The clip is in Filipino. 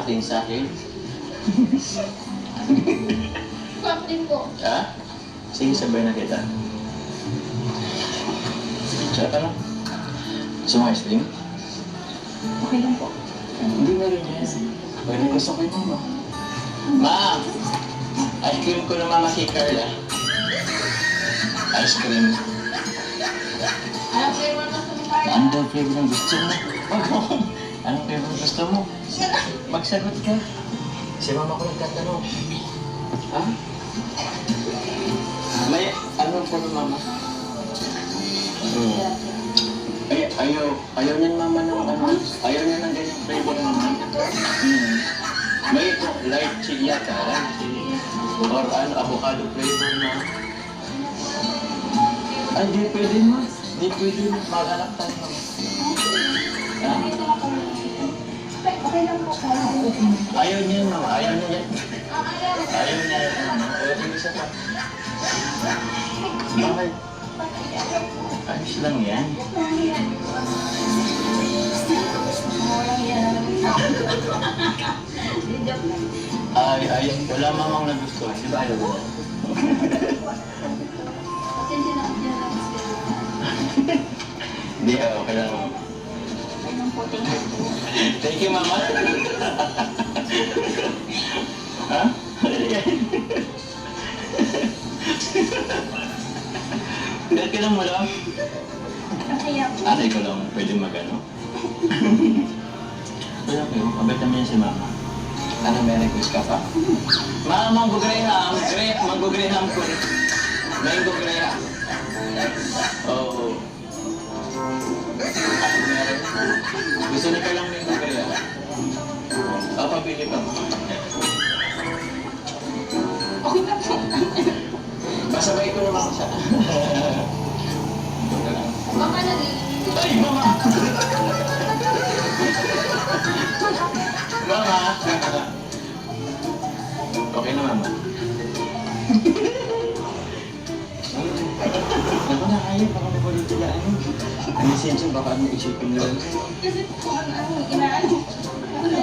aking sahig. Crop din po. Ha? Sige, sabay na kita. Siya ka lang. Gusto mo ice cream? Okay lang po. Hindi na rin yan. Pwede gusto ko yung mama. Ma! Ice cream ko na mama kay Carla. Ice cream. Alam ko yung mga sumipay. Ano daw flavor ang gusto mo? Anong flavor ang gusto mo? Magsagot ka. Si mama ko nagtatanong. Ha? May ano po ng mama? Ayaw niyan mama ng ano? Ayaw niya ng ganyan flavor ng mama. May light chili yata, light chili. Or ano, avocado flavor na. Ay, di pwede ma. Di pwede maghanap tayo. Ha? Okay lang po. Ayaw niya mama, ayaw niya yan. Ayaw niya yan. Ayaw niya isa pa. Bakit? Ayos lang yan. Walang yan. Joke lang. Ay, wala mamang nagustuhan. Di ba ayaw mo? Pasensya na ako dyan lang. Hindi, okay lang. Okay lang po. Thank you po. Thank you, mama. Ha? Dahil ka lang mo lang. Nakaya po. Atay ko lang, pwede mag-ano. Wala kayo, mabait naman yan si mama. Ano, may request ka pa? Ma, Mango Graham. Mango Graham ko. Mango Graham. Oo. Ano meron? Gusto niyo ka lang Mango Graham? Papabili ka mo. Okay na po. Masabay ko naman siya. Baka naging... Ay, mama! Mama! Okay na, mama. Ako na kayo, baka mapalito na ano. Ang lisensya, baka ano isipin nila. Kasi po, ano, inaano. Ano,